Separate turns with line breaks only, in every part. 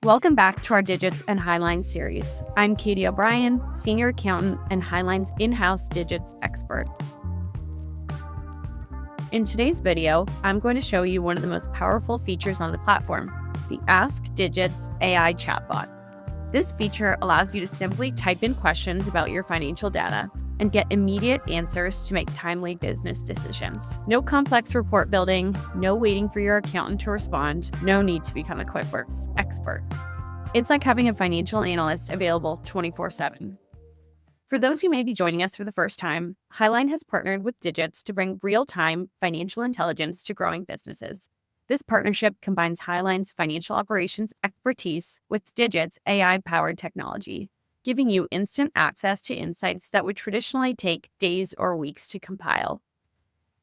Welcome back to our Digits and Hiline series. I'm Katie O'Brien, Senior Accountant and Hiline's in-house Digits expert. In today's video, I'm going to show you one of the most powerful features on the platform, the Ask Digits AI chatbot. This feature allows you to simply type in questions about your financial data and get immediate answers to make timely business decisions. No complex report building, no waiting for your accountant to respond, no need to become a QuickBooks expert. It's like having a financial analyst available 24/7. For those who may be joining us for the first time, Hiline has partnered with Digits to bring real-time financial intelligence to growing businesses. This partnership combines Hiline's financial operations expertise with Digits' AI-powered technology, giving you instant access to insights that would traditionally take days or weeks to compile.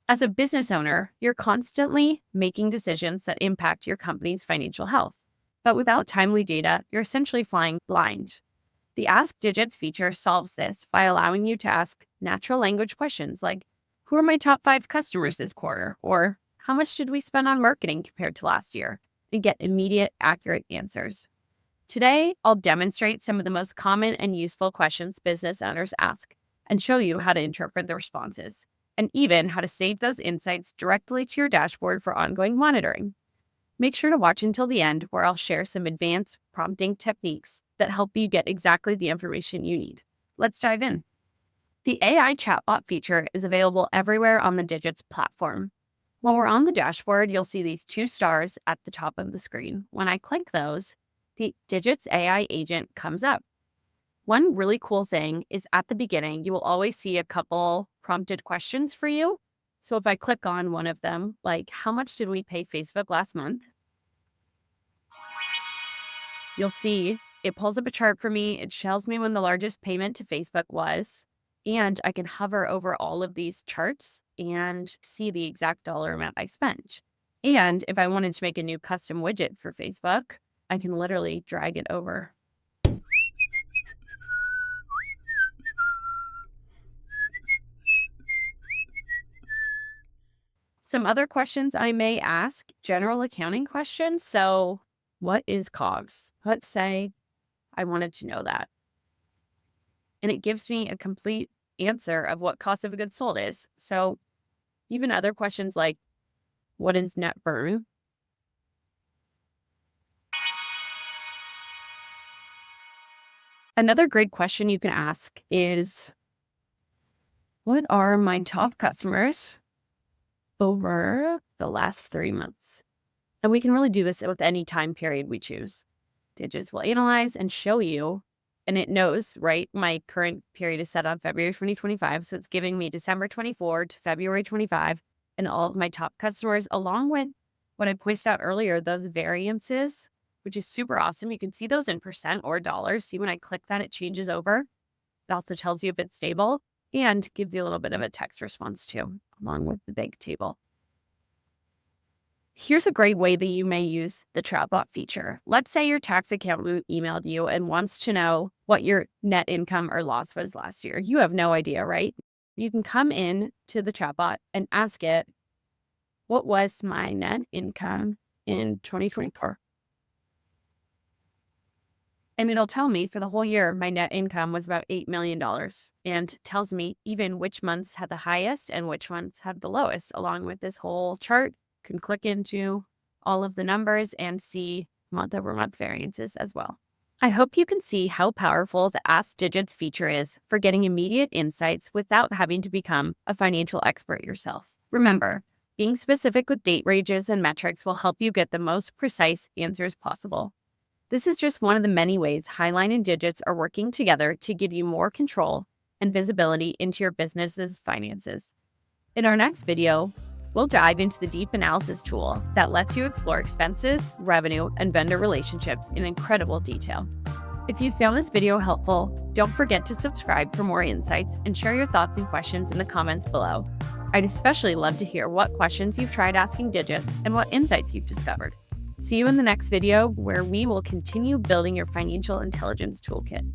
As a business owner, you're constantly making decisions that impact your company's financial health. But without timely data, you're essentially flying blind. The Ask Digits feature solves this by allowing you to ask natural language questions like, who are my top 5 customers this quarter? Or how much did we spend on marketing compared to last year? And get immediate, accurate answers. Today, I'll demonstrate some of the most common and useful questions business owners ask and show you how to interpret the responses, and even how to save those insights directly to your dashboard for ongoing monitoring. Make sure to watch until the end, where I'll share some advanced prompting techniques that help you get exactly the information you need. Let's dive in. The AI chatbot feature is available everywhere on the Digits platform. When we're on the dashboard, you'll see these 2 stars at the top of the screen. When I click those, the Digits AI agent comes up. One really cool thing is at the beginning, you will always see a couple prompted questions for you. So if I click on one of them, like how much did we pay Facebook last month? You'll see it pulls up a chart for me. It tells me when the largest payment to Facebook was, and I can hover over all of these charts and see the exact dollar amount I spent. And if I wanted to make a new custom widget for Facebook, I can literally drag it over. Some other questions I may ask, general accounting questions. So what is COGS? Let's say I wanted to know that. And it gives me a complete answer of what cost of goods sold is. So even other questions like, what is net burn? Another great question you can ask is, what are my top customers over the last 3 months? And we can really do this with any time period we choose. Digits will analyze and show you, and it knows, right? My current period is set on February 2025, so it's giving me December 24 to February 25 and all of my top customers, along with what I pointed out earlier, those variances, which is super awesome. You can see those in percent or dollars. See, when I click that, it changes over. It also tells you if it's stable and gives you a little bit of a text response too, along with the big table. Here's a great way that you may use the chatbot feature. Let's say your tax accountant emailed you and wants to know what your net income or loss was last year. You have no idea, right? You can come in to the chatbot and ask it, what was my net income in 2024? And it'll tell me for the whole year, my net income was about $8 million, and tells me even which months had the highest and which ones had the lowest, along with this whole chart. Can click into all of the numbers and see month-over-month variances as well. I hope you can see how powerful the Ask Digits feature is for getting immediate insights without having to become a financial expert yourself. Remember, being specific with date ranges and metrics will help you get the most precise answers possible. This is just one of the many ways Hiline and Digits are working together to give you more control and visibility into your business's finances. In our next video, we'll dive into the deep analysis tool that lets you explore expenses, revenue, and vendor relationships in incredible detail. If you found this video helpful, don't forget to subscribe for more insights and share your thoughts and questions in the comments below. I'd especially love to hear what questions you've tried asking Digits and what insights you've discovered. See you in the next video, where we will continue building your financial intelligence toolkit.